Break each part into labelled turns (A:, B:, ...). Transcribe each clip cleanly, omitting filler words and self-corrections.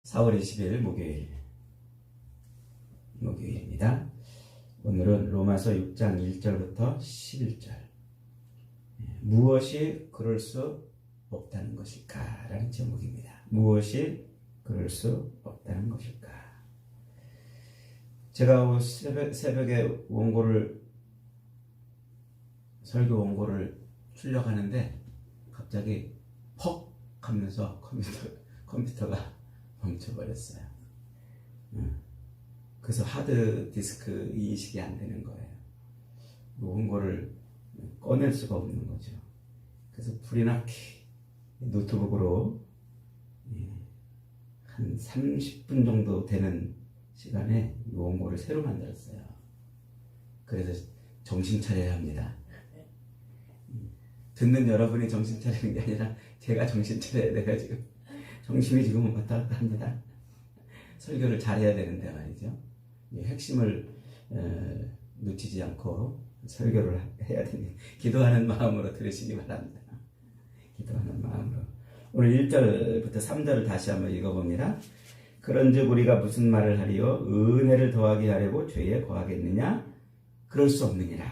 A: 4월 20일 목요일입니다. 오늘은 로마서 6장 1절부터 11절. 무엇이 그럴 수 없다는 것일까? 라는 제목입니다. 무엇이 그럴 수 없다는 것일까? 제가 새벽에 설교 원고를 출력하는데 갑자기 퍽 하면서 컴퓨터가 멈춰버렸어요. 그래서 하드디스크 이식이 안 되는 거예요. 원고를 꺼낼 수가 없는 거죠. 그래서 불이 나게 노트북으로 한 30분 정도 되는 시간에 원고를 새로 만들었어요. 그래서 정신 차려야 합니다. 듣는 여러분이 정신 차리는 게 아니라 제가 정신 차려야 돼가지고 정신이 지금 왔다 갔다 합니다. 설교를 잘해야 되는데 말이죠. 핵심을 놓치지 않고 설교를 해야 되니 기도하는 마음으로 들으시기 바랍니다. 기도하는 마음으로. 오늘 1절부터 3절을 다시 한번 읽어봅니다. 그런즉 우리가 무슨 말을 하리요? 은혜를 더하게 하려고 죄에 거하겠느냐? 그럴 수 없느니라.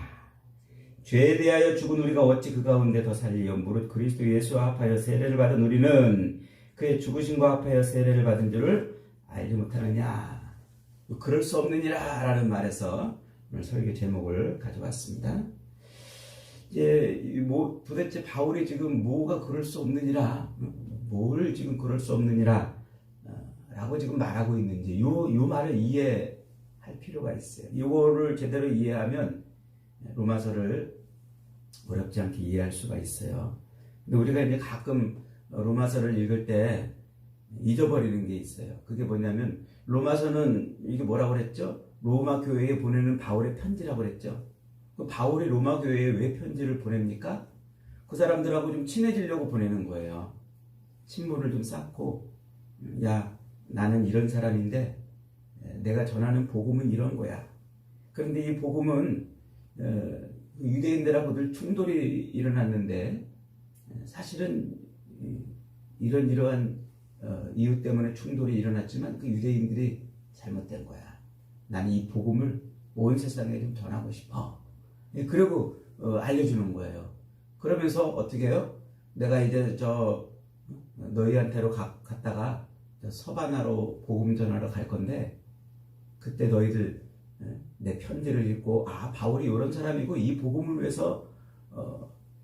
A: 죄에 대하여 죽은 우리가 어찌 그 가운데 더 살리요? 무릇 그리스도 예수와 합하여 세례를 받은 우리는 그의 죽으심과 합하여 세례를 받은 줄을 알지 못하느냐? 그럴 수 없느니라 라는 말에서 오늘 설교 제목을 가져왔습니다. 이제 도대체 바울이 지금 뭐가 그럴 수 없느니라, 뭘 지금 그럴 수 없느니라 라고 지금 말하고 있는지 요 말을 이해할 필요가 있어요. 이거를 제대로 이해하면 로마서를 어렵지 않게 이해할 수가 있어요. 근데 우리가 이제 가끔 로마서를 읽을 때 잊어버리는 게 있어요. 그게 뭐냐면 로마서는 이게 뭐라고 그랬죠? 로마 교회에 보내는 바울의 편지라고 그랬죠. 그 바울이 로마 교회에 왜 편지를 보냅니까? 그 사람들하고 좀 친해지려고 보내는 거예요. 친분을 좀 쌓고, 야, 나는 이런 사람인데 내가 전하는 복음은 이런 거야. 그런데 이 복음은 유대인들하고 늘 충돌이 일어났는데 사실은 이러한 이유 때문에 충돌이 일어났지만 그 유대인들이 잘못된 거야. 나는 이 복음을 온 세상에 좀 전하고 싶어. 그리고 알려주는 거예요. 그러면서 어떻게 해요? 내가 이제 너희한테로 갔다가 서바나로 복음 전하러 갈 건데 그때 너희들 내 편지를 읽고 바울이 이런 사람이고 이 복음을 위해서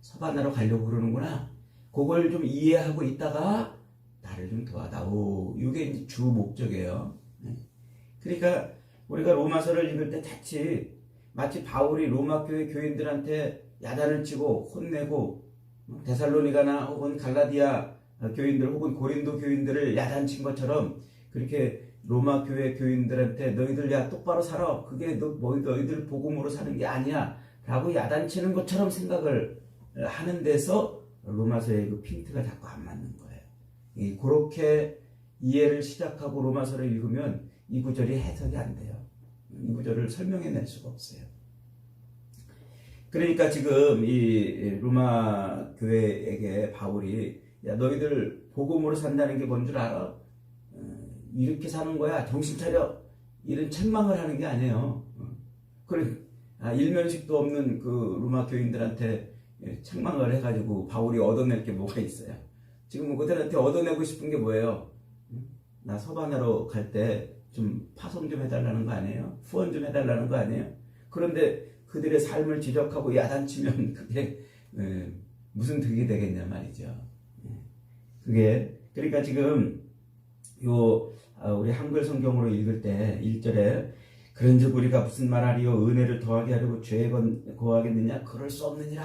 A: 서바나로 가려고 그러는구나. 그걸 좀 이해하고 있다가 나를 좀 도와다오. 이게 이제 주 목적이에요. 그러니까 우리가 로마서를 읽을 때 마치 바울이 로마 교회 교인들한테 야단을 치고 혼내고 데살로니가나 혹은 갈라디아 교인들 혹은 고린도 교인들을 야단친 것처럼 그렇게 로마 교회 교인들한테 너희들 똑바로 살아. 그게 너희들 복음으로 사는 게 아니야. 라고 야단치는 것처럼 생각을 하는 데서 로마서의 그 핀트가 자꾸 안 맞는 거예요. 그렇게 이해를 시작하고 로마서를 읽으면 이 구절이 해석이 안 돼요. 이 구절을 설명해낼 수가 없어요. 그러니까 지금 이 로마 교회에게 바울이 너희들 복음으로 산다는 게 뭔 줄 알아? 이렇게 사는 거야. 정신 차려. 이런 책망을 하는 게 아니에요. 일면식도 없는 그 로마 교인들한테 책망을 해가지고 바울이 얻어낼 게 뭐가 있어요. 지금 그들한테 얻어내고 싶은 게 뭐예요? 나 서바나로 갈 때 좀 파송 좀 해달라는 거 아니에요? 후원 좀 해달라는 거 아니에요? 그런데 그들의 삶을 지적하고 야단치면 그게 무슨 득이 되겠냐 말이죠. 그러니까 지금 우리 한글 성경으로 읽을 때 1절에 그런즉 우리가 무슨 말하리요? 은혜를 더하게 하려고 죄에 거하겠느냐? 그럴 수 없느니라.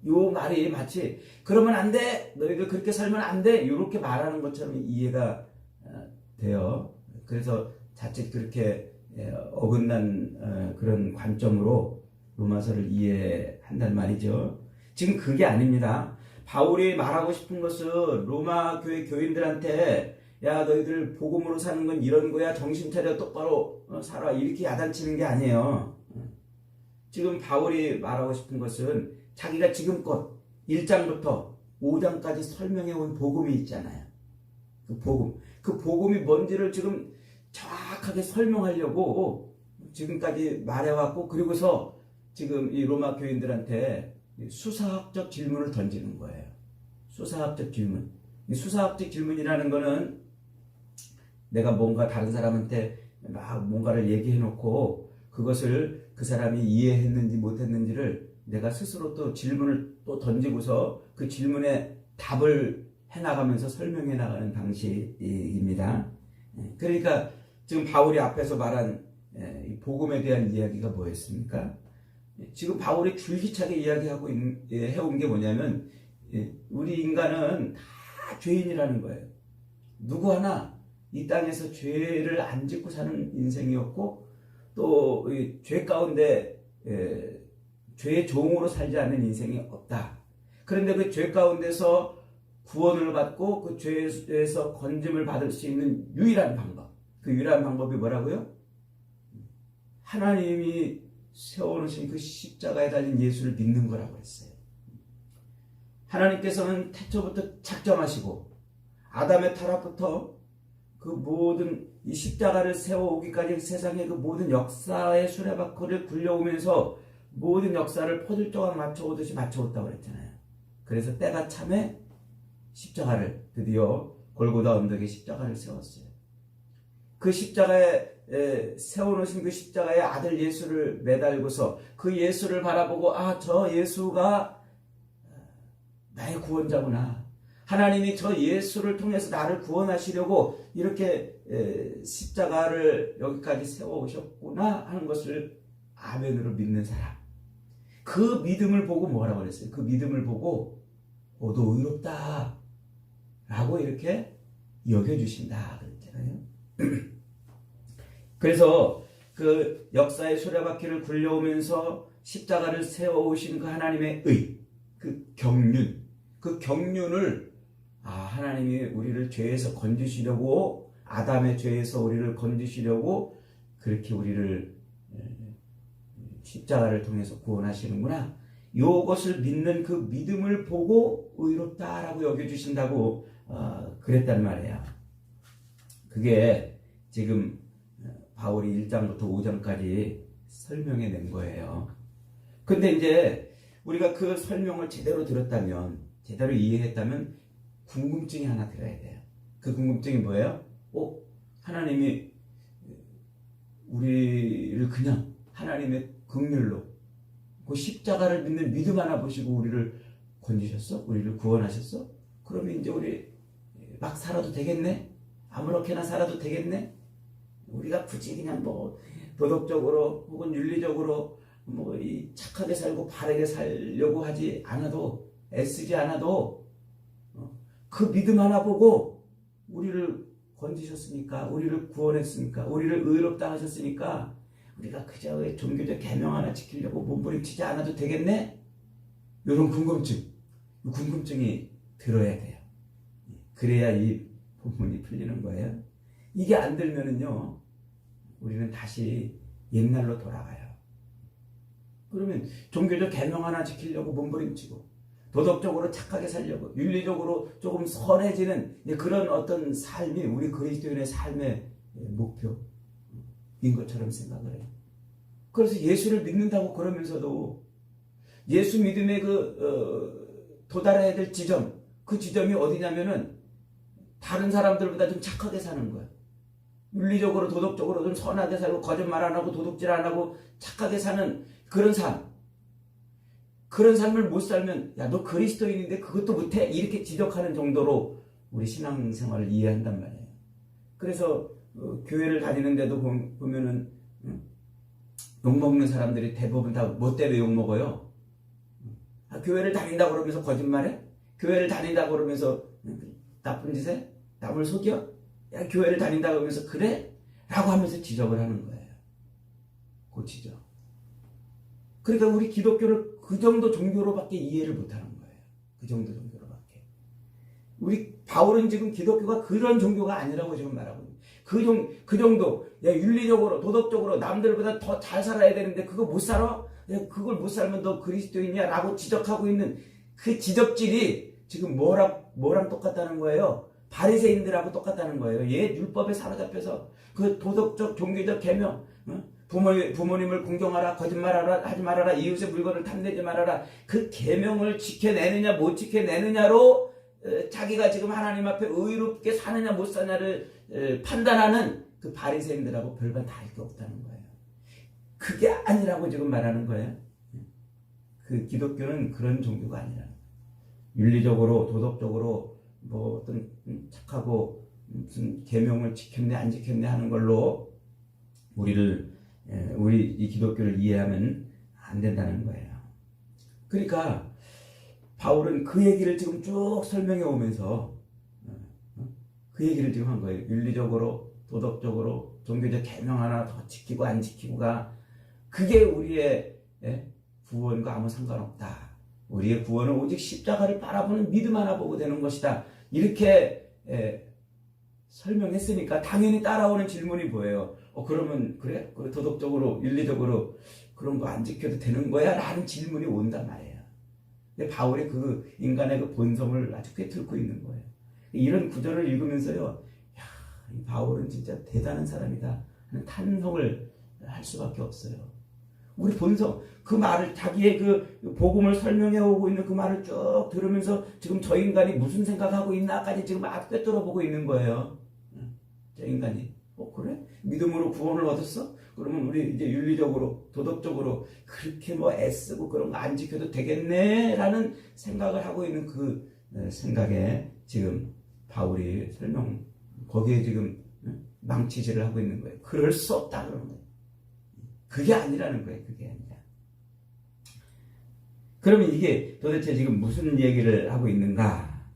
A: 요 말이 마치 그러면 안 돼. 너희들 그렇게 살면 안 돼. 이렇게 말하는 것처럼 이해가 돼요. 그래서 자칫 그렇게 어긋난 그런 관점으로 로마서를 이해한단 말이죠. 지금 그게 아닙니다. 바울이 말하고 싶은 것은 로마 교회 교인들한테 야 너희들 복음으로 사는 건 이런 거야. 정신 차려 똑바로 살아. 이렇게 야단치는 게 아니에요. 지금 바울이 말하고 싶은 것은 자기가 지금껏 1장부터 5장까지 설명해온 복음이 있잖아요. 그 복음. 그 복음이 뭔지를 지금 정확하게 설명하려고 지금까지 말해왔고, 그리고서 지금 이 로마 교인들한테 수사학적 질문을 던지는 거예요. 수사학적 질문. 이 수사학적 질문이라는 거는 내가 뭔가 다른 사람한테 막 뭔가를 얘기해놓고 그것을 그 사람이 이해했는지 못했는지를 내가 스스로 또 질문을 또 던지고서 그 질문에 답을 해나가면서 설명해 나가는 방식입니다. 그러니까 지금 바울이 앞에서 말한 복음에 대한 이야기가 뭐였습니까? 지금 바울이 줄기차게 이야기하고 해온 게 뭐냐면 우리 인간은 다 죄인이라는 거예요. 누구 하나 이 땅에서 죄를 안 짓고 사는 인생이었고 또 죄 가운데 죄의 종으로 살지 않는 인생이 없다. 그런데 그 죄 가운데서 구원을 받고 그 죄에서 건짐을 받을 수 있는 유일한 방법. 그 유일한 방법이 뭐라고요? 하나님이 세워놓으신 그 십자가에 달린 예수를 믿는 거라고 했어요. 하나님께서는 태초부터 작정하시고 아담의 타락부터 그 모든 이 십자가를 세워오기까지 세상의 그 모든 역사의 수레바퀴를 굴려오면서 모든 역사를 퍼즐조각 맞춰오듯이 맞춰왔다고 그랬잖아요. 그래서 때가 참에 십자가를 드디어 골고다 언덕에 십자가를 세웠어요. 그 십자가에 세워놓으신 그 십자가에 아들 예수를 매달고서 그 예수를 바라보고 저 예수가 나의 구원자구나. 하나님이 저 예수를 통해서 나를 구원하시려고 이렇게 십자가를 여기까지 세워오셨구나 하는 것을 아멘으로 믿는 사람. 그 믿음을 보고 뭐라고 그랬어요? 그 믿음을 보고 너 의롭다 라고 이렇게 여겨주신다 그랬잖아요. 그래서 그 역사의 수레바퀴를 굴려오면서 십자가를 세워오신 그 하나님의 의, 그 경륜을 하나님이 우리를 죄에서 건지시려고 아담의 죄에서 우리를 건지시려고 그렇게 우리를 십자가를 통해서 구원하시는구나. 이것을 믿는 그 믿음을 보고 의롭다라고 여겨주신다고 그랬단 말이에요. 그게 지금 바울이 1장부터 5장까지 설명해 낸 거예요. 근데 이제 우리가 그 설명을 제대로 들었다면, 제대로 이해했다면 궁금증이 하나 들어야 돼요. 그 궁금증이 뭐예요? 하나님이 우리를 그냥 하나님의 긍휼로 그 십자가를 믿는 믿음 하나 보시고 우리를 건지셨어? 우리를 구원하셨어? 그러면 이제 우리 막 살아도 되겠네? 아무렇게나 살아도 되겠네? 우리가 굳이 그냥 도덕적으로 혹은 윤리적으로 이 착하게 살고 바르게 살려고 하지 않아도, 애쓰지 않아도 그 믿음 하나 보고 우리를 건지셨으니까, 우리를 구원했으니까, 우리를 의롭다 하셨으니까 우리가 그저 종교적 계명 하나 지키려고 몸부림치지 않아도 되겠네? 이런 궁금증이 들어야 돼요. 그래야 이 본문이 풀리는 거예요. 이게 안 들면은요, 우리는 다시 옛날로 돌아가요. 그러면 종교적 계명 하나 지키려고 몸부림치고 도덕적으로 착하게 살려고 윤리적으로 조금 선해지는 그런 어떤 삶이 우리 그리스도인의 삶의 목표인 것처럼 생각을 해요. 그래서 예수를 믿는다고 그러면서도 예수 믿음의 도달해야 될 지점, 그 지점이 어디냐면은 다른 사람들보다 좀 착하게 사는 거예요. 윤리적으로 도덕적으로 좀 선하게 살고 거짓말 안 하고 도둑질 안 하고 착하게 사는 그런 삶. 그런 삶을 못 살면 너 그리스도인인데 그것도 못해? 이렇게 지적하는 정도로 우리 신앙생활을 이해한단 말이에요. 그래서 교회를 다니는데도 보면은 욕먹는 사람들이 대부분 다 뭐 때문에 욕먹어요? 교회를 다닌다고 그러면서 거짓말해? 교회를 다닌다고 그러면서 나쁜 짓에? 남을 속여? 교회를 다닌다고 그러면서 그래? 라고 하면서 지적을 하는 거예요. 그 지적. 그러니까 우리 기독교를 그 정도 종교로밖에 이해를 못하는 거예요. 그 정도 종교로밖에. 우리 바울은 지금 기독교가 그런 종교가 아니라고 지금 말하고 있는 거예요. 그 정도 윤리적으로 도덕적으로 남들보다 더 잘 살아야 되는데 그거 못 살아? 그걸 못 살면 너 그리스도인이야? 라고 지적하고 있는 그 지적질이 지금 뭐랑 똑같다는 거예요? 바리새인들하고 똑같다는 거예요. 옛 율법에 사로잡혀서 그 도덕적 종교적 계명, 부모님을 공경하라, 거짓말하라, 하지 말아라, 이웃의 물건을 탐내지 말아라, 그 계명을 지켜내느냐 못 지켜내느냐로 자기가 지금 하나님 앞에 의롭게 사느냐 못 사느냐를 판단하는 그 바리새인들하고 별반 다를 게 없다는 거예요. 그게 아니라고 지금 말하는 거예요. 그 기독교는 그런 종교가 아니라 윤리적으로 도덕적으로 뭐 어떤 착하고 무슨 계명을 지켰네 안 지켰네 하는 걸로 우리 이 기독교를 이해하면 안 된다는 거예요. 그러니까 바울은 그 얘기를 지금 쭉 설명해 오면서 그 얘기를 지금 한 거예요. 윤리적으로 도덕적으로 종교적 계명 하나 더 지키고 안 지키고가 그게 우리의 구원과 아무 상관없다. 우리의 구원은 오직 십자가를 바라보는 믿음 하나 보고 되는 것이다. 이렇게 설명했으니까 당연히 따라오는 질문이 뭐예요? 그러면 그래? 도덕적으로 윤리적으로 그런 거 안 지켜도 되는 거야? 라는 질문이 온단 말이에요. 근데 바울이 그 인간의 그 본성을 아주 꿰뚫고 있는 거예요. 이런 구절을 읽으면서요, 야, 이 바울은 진짜 대단한 사람이다 하는 탄성을 할 수밖에 없어요. 우리 본성, 그 말을 자기의 그 복음을 설명해 오고 있는 그 말을 쭉 들으면서 지금 저 인간이 무슨 생각하고 있나까지 지금 막 꿰뚫어 보고 있는 거예요. 저 인간이 그래? 믿음으로 구원을 얻었어? 그러면 우리 이제 윤리적으로 도덕적으로 그렇게 뭐 애쓰고 그런 거 안 지켜도 되겠네 라는 생각을 하고 있는 그 생각에 지금 바울이 거기에 지금 망치질을 하고 있는 거예요. 그럴 수 없다 그러는 거예요. 그게 아니라는 거예요. 그게 아니라. 그러면 이게 도대체 지금 무슨 얘기를 하고 있는가?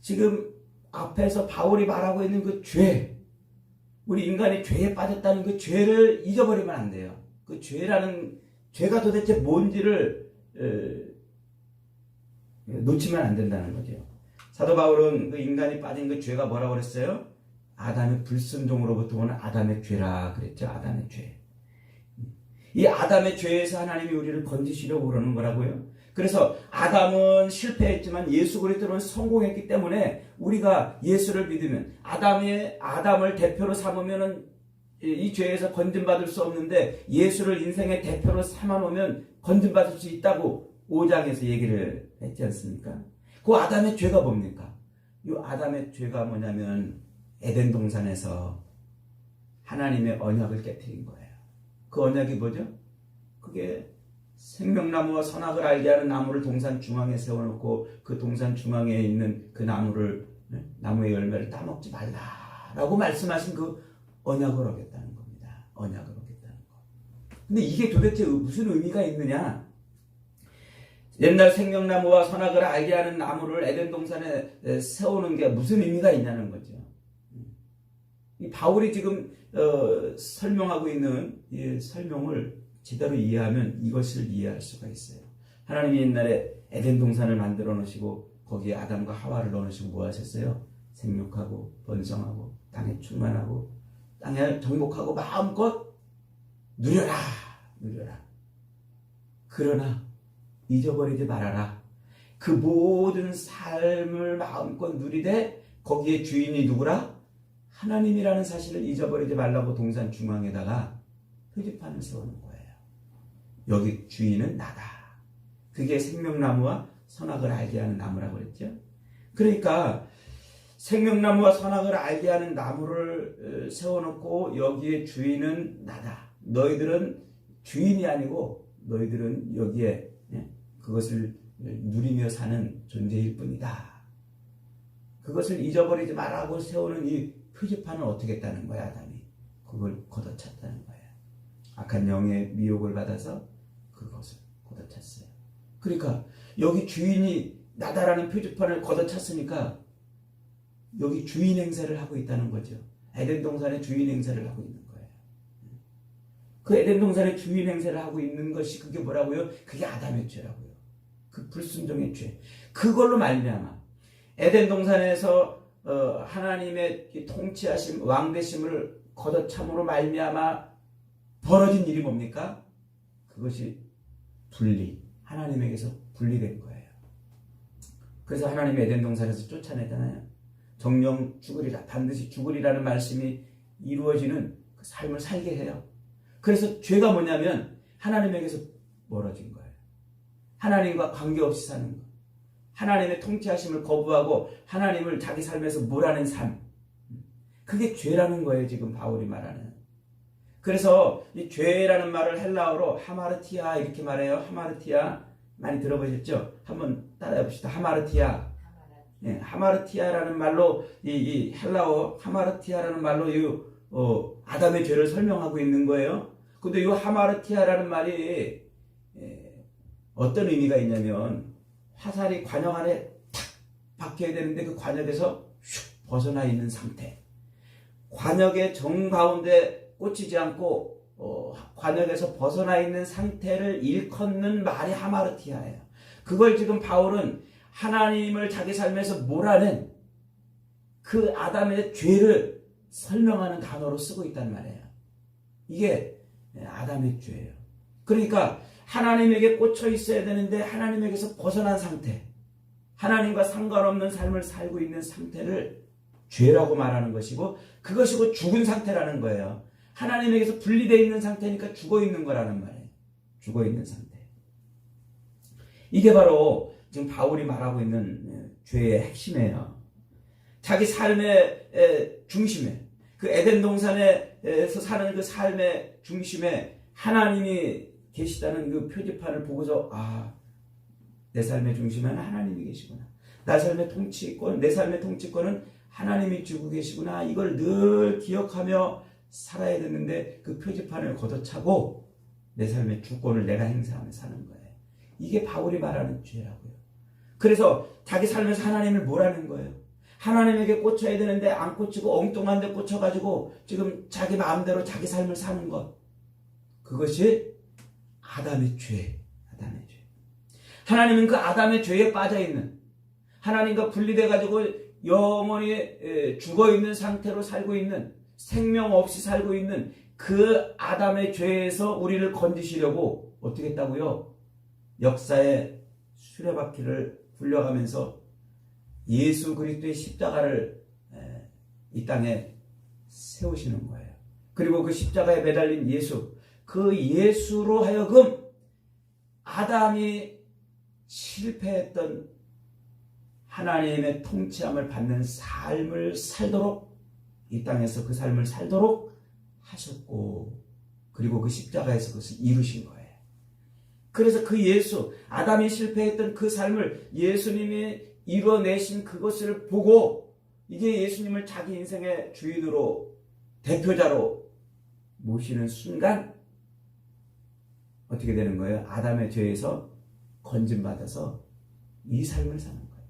A: 지금 앞에서 바울이 말하고 있는 그 죄, 우리 인간이 죄에 빠졌다는 그 죄를 잊어버리면 안 돼요. 그 죄가 도대체 뭔지를 놓치면 안 된다는 거죠. 사도 바울은 그 인간이 빠진 그 죄가 뭐라고 그랬어요? 아담의 불순종으로부터 오는 아담의 죄라 그랬죠. 아담의 죄. 이 아담의 죄에서 하나님이 우리를 건지시려고 그러는 거라고요. 그래서 아담은 실패했지만 예수 그리스도는 성공했기 때문에 우리가 예수를 믿으면 아담을 대표로 삼으면은 이 죄에서 건진받을 수 없는데 예수를 인생의 대표로 삼아놓으면 건진받을 수 있다고 5장에서 얘기를 했지 않습니까? 그 아담의 죄가 뭡니까? 이 아담의 죄가 뭐냐면 에덴 동산에서 하나님의 언약을 깨뜨린 거예요. 그 언약이 뭐죠? 그게 생명나무와 선악을 알게 하는 나무를 동산 중앙에 세워놓고 그 동산 중앙에 있는 그 나무의 열매를 따먹지 말라라고 말씀하신 그 언약을 어겼다는 겁니다. 언약을 어겼다는 거. 근데 이게 도대체 무슨 의미가 있느냐? 옛날 생명나무와 선악을 알게 하는 나무를 에덴 동산에 세우는 게 무슨 의미가 있냐는 거죠. 이 바울이 지금 설명하고 있는 이 설명을 제대로 이해하면 이것을 이해할 수가 있어요. 하나님이 옛날에 에덴 동산을 만들어 놓으시고 거기에 아담과 하와를 넣어 놓으시고 뭐 하셨어요? 생육하고 번성하고 땅에 충만하고 땅에 정복하고 마음껏 누려라. 그러나 잊어버리지 말아라. 그 모든 삶을 마음껏 누리되 거기에 주인이 누구라? 하나님이라는 사실을 잊어버리지 말라고 동산 중앙에다가 표지판을 세우는 거예요. 여기 주인은 나다. 그게 생명나무와 선악을 알게 하는 나무라고 그랬죠. 그러니까 생명나무와 선악을 알게 하는 나무를 세워놓고 여기에 주인은 나다. 너희들은 주인이 아니고 너희들은 여기에 그것을 누리며 사는 존재일 뿐이다. 그것을 잊어버리지 말라고 세우는 이 표지판은 어떻게 했다는 거야, 아담이? 그걸 걷어찼다는 거예요. 악한 영의 미혹을 받아서 그것을 걷어찼어요. 그러니까 여기 주인이 나다라는 표지판을 걷어찼으니까 여기 주인 행세를 하고 있다는 거죠. 에덴 동산의 주인 행세를 하고 있는 거예요. 그 에덴 동산의 주인 행세를 하고 있는 것이 그게 뭐라고요? 그게 아담의 죄라고요. 그 불순종의 죄. 그걸로 말미암아 에덴 동산에서 하나님의 통치하심, 왕되심을 걷어참으로 말미암아 벌어진 일이 뭡니까? 그것이 하나님에게서 분리된 거예요. 그래서 하나님이 에덴 동산에서 쫓아내잖아요. 정령 죽으리라, 반드시 죽으리라는 말씀이 이루어지는 그 삶을 살게 해요. 그래서 죄가 뭐냐면 하나님에게서 멀어진 거예요. 하나님과 관계없이 사는 거. 하나님의 통치하심을 거부하고 하나님을 자기 삶에서 몰아낸 삶. 그게 죄라는 거예요, 지금 바울이 말하는. 그래서 이 죄라는 말을 헬라어로 하마르티아 이렇게 말해요. 하마르티아 많이 들어보셨죠? 한번 따라해 봅시다. 하마르티아. 예, 하마르티아라는 말로 이 헬라어 하마르티아라는 말로 아담의 죄를 설명하고 있는 거예요. 근데 이 하마르티아라는 말이 어떤 의미가 있냐면 화살이 관역 안에 탁 박혀야 되는데 그 관역에서 슉 벗어나 있는 상태. 관역의 정가운데 꽂히지 않고 관역에서 벗어나 있는 상태를 일컫는 말이 하마르티아예요. 그걸 지금 바울은 하나님을 자기 삶에서 몰아낸 그 아담의 죄를 설명하는 단어로 쓰고 있단 말이에요. 이게 아담의 죄예요. 그러니까 하나님에게 꽂혀 있어야 되는데 하나님에게서 벗어난 상태, 하나님과 상관없는 삶을 살고 있는 상태를 죄라고 말하는 것이고, 그것이고 죽은 상태라는 거예요. 하나님에게서 분리되어 있는 상태니까 죽어 있는 거라는 말이에요. 죽어 있는 상태. 이게 바로 지금 바울이 말하고 있는 죄의 핵심이에요. 자기 삶의 중심에, 그 에덴 동산에서 사는 그 삶의 중심에 하나님이 계시다는 그 표지판을 보고서 내 삶의 중심에는 하나님이 계시구나. 내 삶의 통치권은 하나님이 주고 계시구나. 이걸 늘 기억하며 살아야 되는데 그 표지판을 걷어차고 내 삶의 주권을 내가 행사하며 사는 거예요. 이게 바울이 말하는 죄라고요. 그래서 자기 삶에서 하나님을 몰아낸 거예요. 하나님에게 꽂혀야 되는데 안 꽂히고 엉뚱한 데 꽂혀가지고 지금 자기 마음대로 자기 삶을 사는 것. 그것이 아담의 죄. 아담의 죄. 하나님은 그 아담의 죄에 빠져있는, 하나님과 분리돼가지고 영원히 죽어있는 상태로 살고 있는, 생명 없이 살고 있는 그 아담의 죄에서 우리를 건지시려고 어떻게 했다고요? 역사의 수레바퀴를 굴려가면서 예수 그리스도의 십자가를 이 땅에 세우시는 거예요. 그리고 그 십자가에 매달린 예수, 그 예수로 하여금 아담이 실패했던 하나님의 통치함을 받는 삶을 살도록, 이 땅에서 그 삶을 살도록 하셨고, 그리고 그 십자가에서 그것을 이루신 거예요. 그래서 그 예수, 아담이 실패했던 그 삶을 예수님이 이뤄내신 그것을 보고, 이게 예수님을 자기 인생의 주인으로, 대표자로 모시는 순간 어떻게 되는 거예요? 아담의 죄에서 건진받아서 이 삶을 사는 거예요.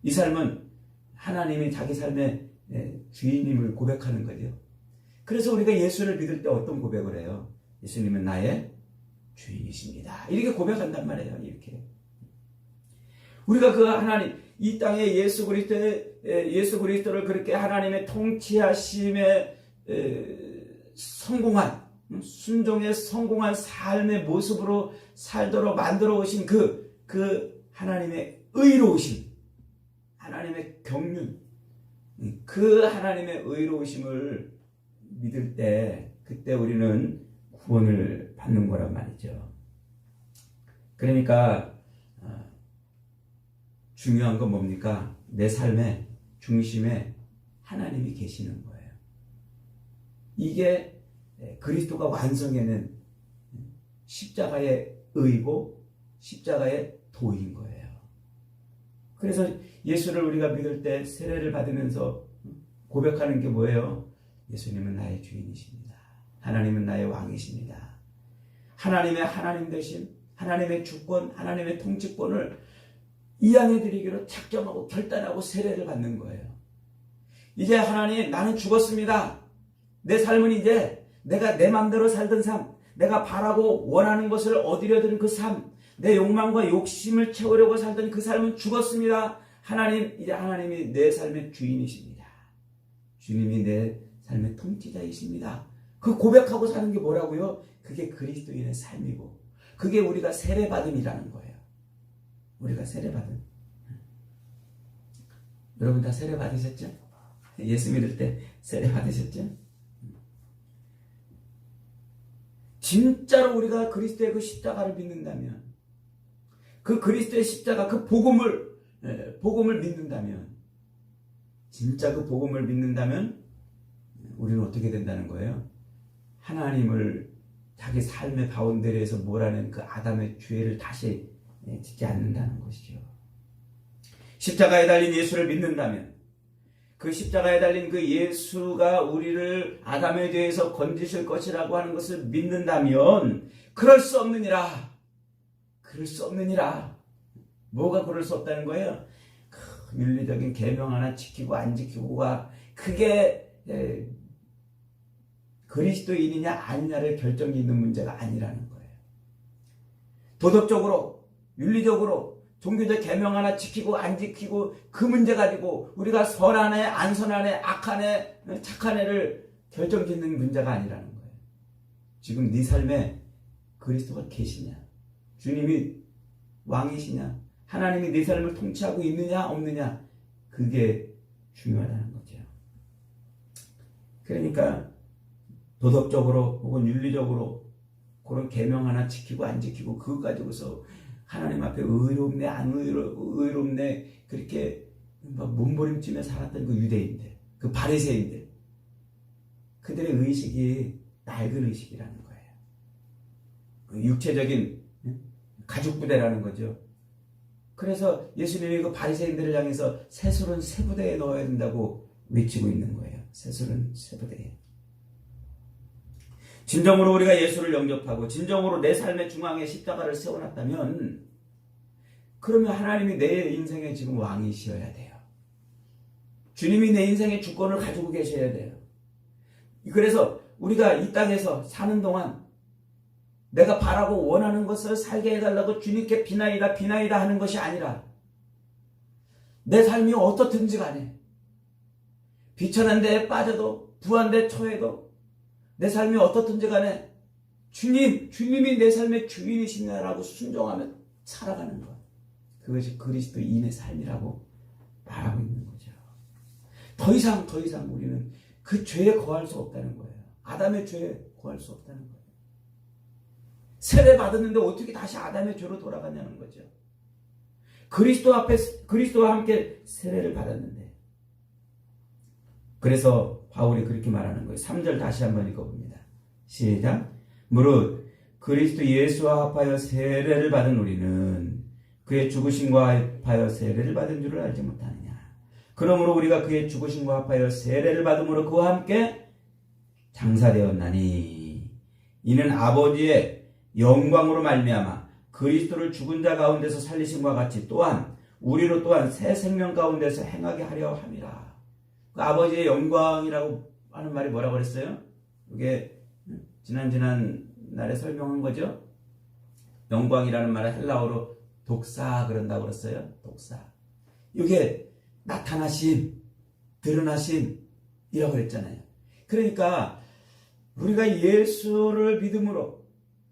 A: 이 삶은 하나님이 자기 삶의 주인임을 고백하는 거죠. 그래서 우리가 예수를 믿을 때 어떤 고백을 해요? 예수님은 나의 주인이십니다. 이렇게 고백한단 말이에요. 이렇게. 우리가 그 하나님, 이 땅에 예수 그리스도를 그렇게 하나님의 통치하심에 성공한, 순종에 성공한 삶의 모습으로 살도록 만들어 오신 그 하나님의 의로우심, 하나님의 경륜, 그 하나님의 의로우심을 믿을 때, 그때 우리는 구원을 받는 거란 말이죠. 그러니까 중요한 건 뭡니까? 내 삶의 중심에 하나님이 계시는 거예요. 이게 그리스도가 완성해낸 십자가의 의고 십자가의 도인 거예요. 그래서 예수를 우리가 믿을 때 세례를 받으면서 고백하는 게 뭐예요? 예수님은 나의 주인이십니다. 하나님은 나의 왕이십니다. 하나님의 하나님 되신, 하나님의 주권, 하나님의 통치권을 이양해드리기로 작정하고 결단하고 세례를 받는 거예요. 이제 하나님, 나는 죽었습니다. 내 삶은 이제 내가 내 마음대로 살던 삶, 내가 바라고 원하는 것을 얻으려던 그 삶, 내 욕망과 욕심을 채우려고 살던 그 삶은 죽었습니다. 하나님, 이제 하나님이 내 삶의 주인이십니다. 주님이 내 삶의 통치자이십니다. 그 고백하고 사는 게 뭐라고요? 그게 그리스도인의 삶이고, 그게 우리가 세례받음이라는 거예요. 우리가 세례받은. 여러분 다 세례 받으셨죠? 예수 믿을 때 세례 받으셨죠? 진짜로 우리가 그리스도의 그 십자가를 믿는다면, 그 그리스도의 십자가, 그 복음을 믿는다면, 진짜 그 복음을 믿는다면 우리는 어떻게 된다는 거예요? 하나님을 자기 삶의 바운더리에서 몰아낸 그 아담의 죄를 다시 짓지 않는다는 것이죠. 십자가에 달린 예수를 믿는다면, 그 십자가에 달린 그 예수가 우리를 아담의 죄에서 건지실 것이라고 하는 것을 믿는다면, 그럴 수 없느니라. 그럴 수 없느니라. 뭐가 그럴 수 없다는 거예요? 그 윤리적인 계명 하나 지키고 안 지키고가 그게 그리스도인이냐 아니냐를 결정짓는 문제가 아니라는 거예요. 도덕적으로, 윤리적으로, 종교적 계명 하나 지키고 안 지키고 그 문제 가지고 우리가 선한 애, 안 선한 애, 악한 애, 착한 애를 결정짓는 문제가 아니라는 거예요. 지금 네 삶에 그리스도가 계시냐, 주님이 왕이시냐, 하나님이 네 삶을 통치하고 있느냐 없느냐, 그게 중요하다는 거죠. 그러니까 도덕적으로 혹은 윤리적으로 그런 계명 하나 지키고 안 지키고 그거 가지고서 하나님 앞에 의롭네 안 의롭네 그렇게 막 몸부림치며 살았던 그 유대인들, 그 바리새인들, 그들의 의식이 낡은 의식이라는 거예요. 그 육체적인 가죽부대라는 거죠. 그래서 예수님이 그 바리새인들을 향해서 새술은 쇠부대에 넣어야 된다고 외치고 있는 거예요. 새술은 쇠부대에. 진정으로 우리가 예수를 영접하고 진정으로 내 삶의 중앙에 십자가를 세워놨다면, 그러면 하나님이 내 인생에 지금 왕이셔야 돼요. 주님이 내 인생의 주권을 가지고 계셔야 돼요. 그래서 우리가 이 땅에서 사는 동안 내가 바라고 원하는 것을 살게 해달라고 주님께 비나이다 하는 것이 아니라, 내 삶이 어떻든지 간에 비천한 데에 빠져도 부한 데 처해도 내 삶이 어떻든지 간에 주님이 내 삶의 주인이시냐라고 순종하며 살아가는 것, 그것이 그리스도인의 삶이라고 말하고 있는 거죠. 더 이상 우리는 그 죄에 거할 수 없다는 거예요. 아담의 죄에 거할 수 없다는 거예요. 세례 받았는데 어떻게 다시 아담의 죄로 돌아가냐는 거죠. 그리스도와 함께 세례를 받았는데. 그래서 바울이 그렇게 말하는 거예요. 3절 다시 한번 읽어봅니다. 시작. 무릇 그리스도 예수와 합하여 세례를 받은 우리는 그의 죽으심과 합하여 세례를 받은 줄을 알지 못하느냐. 그러므로 우리가 그의 죽으심과 합하여 세례를 받음으로 그와 함께 장사되었나니, 이는 아버지의 영광으로 말미암아 그리스도를 죽은 자 가운데서 살리심과 같이 또한 우리로 또한 새 생명 가운데서 행하게 하려 함이라. 그 아버지의 영광이라고 하는 말이 뭐라고 그랬어요? 이게 지난 날에 설명한 거죠. 영광이라는 말은 헬라어로 독사 그런다고 그랬어요. 독사. 이게 나타나심, 드러나심이라고 그랬잖아요. 그러니까 우리가 예수를 믿음으로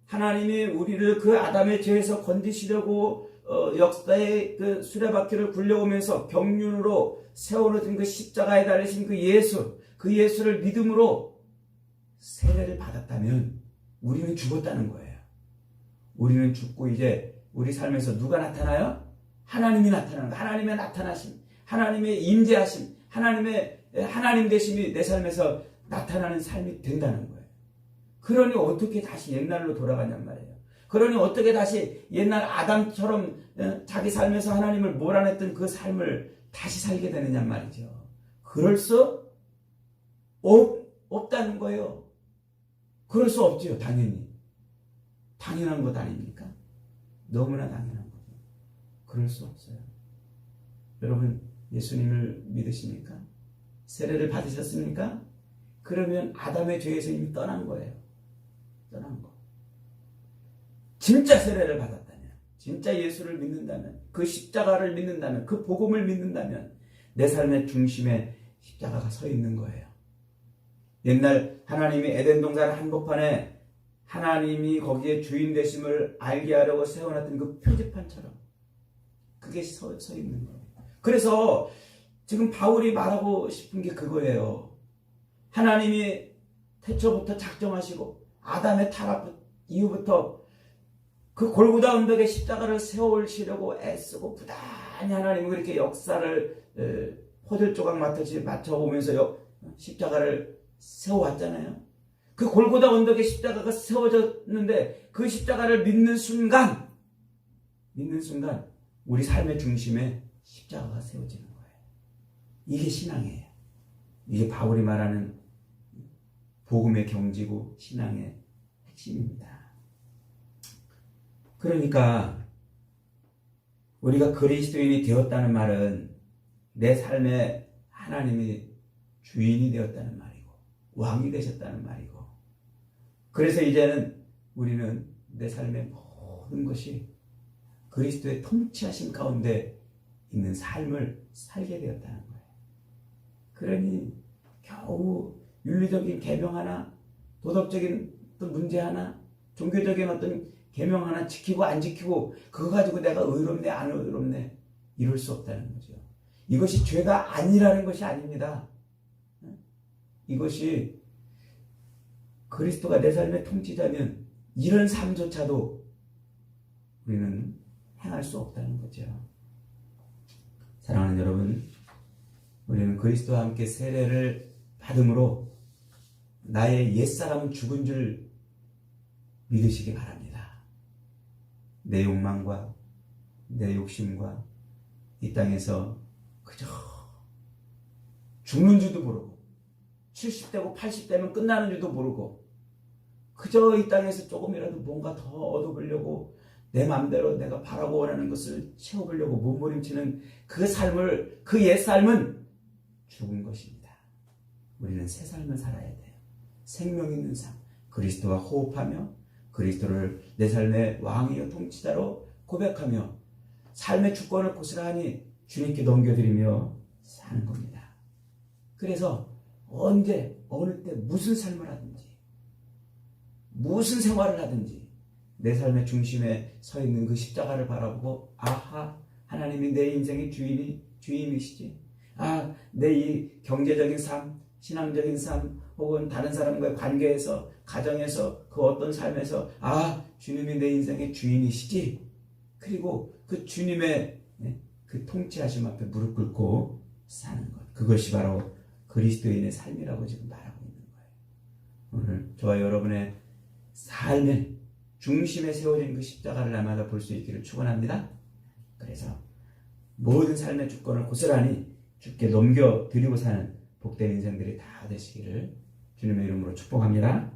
A: 하나님이 우리를 그 아담의 죄에서 건지시려고 역사의 그 수레바퀴를 굴려오면서 경륜으로 세워놓은 그 십자가에 달리신 그 예수를 믿음으로 세례를 받았다면 우리는 죽었다는 거예요. 우리는 죽고 이제 우리 삶에서 누가 나타나요? 하나님이 나타나는 거예요. 하나님의 나타나심, 하나님의 임재하심, 하나님 되심이 내 삶에서 나타나는 삶이 된다는 거예요. 그러니 어떻게 다시 옛날로 돌아가냔 말이에요. 그러니 어떻게 다시 옛날 아담처럼 자기 삶에서 하나님을 몰아냈던 그 삶을 다시 살게 되느냐 말이죠. 그럴 수 없다는 거예요. 그럴 수 없지요. 당연히. 당연한 것 아닙니까? 너무나 당연한 거죠. 그럴 수 없어요. 여러분 예수님을 믿으십니까? 세례를 받으셨습니까? 그러면 아담의 죄에서 이미 떠난 거예요. 떠난 거. 진짜 세례를 받았다면, 진짜 예수를 믿는다면, 그 십자가를 믿는다면, 그 복음을 믿는다면 내 삶의 중심에 십자가가 서 있는 거예요. 옛날 하나님이 에덴 동산 한복판에 하나님이 거기에 주인 되심을 알게 하려고 세워놨던 그 표지판처럼 그게 서 있는 거예요. 그래서 지금 바울이 말하고 싶은 게 그거예요. 하나님이 태초부터 작정하시고 아담의 타락 이후부터 그 골고다 언덕에 십자가를 세우시려고 애쓰고 부단히 하나님은 그렇게 역사를 포들 조각 맞춰오면서 십자가를 세워왔잖아요. 그 골고다 언덕에 십자가가 세워졌는데 그 십자가를 믿는 순간 우리 삶의 중심에 십자가가 세워지는 거예요. 이게 신앙이에요. 이게 바울이 말하는 복음의 경지고 신앙의 핵심입니다. 그러니까 우리가 그리스도인이 되었다는 말은 내 삶에 하나님이 주인이 되었다는 말이고 왕이 되셨다는 말이고, 그래서 이제는 우리는 내 삶의 모든 것이 그리스도의 통치하심 가운데 있는 삶을 살게 되었다는 거예요. 그러니 겨우 윤리적인 계명 하나, 도덕적인 어떤 문제 하나, 종교적인 어떤 계명 하나 지키고 안 지키고 그거 가지고 내가 의롭네 안 의롭네 이럴 수 없다는 거죠. 이것이 죄가 아니라는 것이 아닙니다. 이것이 그리스도가 내 삶의 통치자면 이런 삶조차도 우리는 행할 수 없다는 거죠. 사랑하는 여러분, 우리는 그리스도와 함께 세례를 받음으로 나의 옛사람은 죽은 줄 믿으시기 바랍니다. 내 욕망과 내 욕심과 이 땅에서 그저 죽는 줄도 모르고 70대고 80대면 끝나는 줄도 모르고 그저 이 땅에서 조금이라도 뭔가 더 얻어보려고 내 마음대로 내가 바라고 원하는 것을 채워보려고 몸부림치는 그 옛삶은 죽은 것입니다. 우리는 새 삶을 살아야 돼요. 생명 있는 삶, 그리스도와 호흡하며 그리스도를 내 삶의 왕이요 통치자로 고백하며 삶의 주권을 고스란히 주님께 넘겨드리며 사는 겁니다. 그래서 언제 어느 때 무슨 삶을 하든지 무슨 생활을 하든지 내 삶의 중심에 서 있는 그 십자가를 바라보고 아하, 하나님이 내 인생의 주인이시지. 아, 내 이 경제적인 삶, 신앙적인 삶 혹은 다른 사람과의 관계에서, 가정에서, 그 어떤 삶에서 아, 주님이 내 인생의 주인이시지. 그리고 그 주님의 그 통치하심 앞에 무릎 꿇고 사는 것, 그것이 바로 그리스도인의 삶이라고 지금 말하고 있는 거예요. 오늘 저와 여러분의 삶의 중심에 세워진 그 십자가를 날마다 볼 수 있기를 축원합니다. 그래서 모든 삶의 주권을 고스란히 주께 넘겨드리고 사는 복된 인생들이 다 되시기를 주님의 이름으로 축복합니다.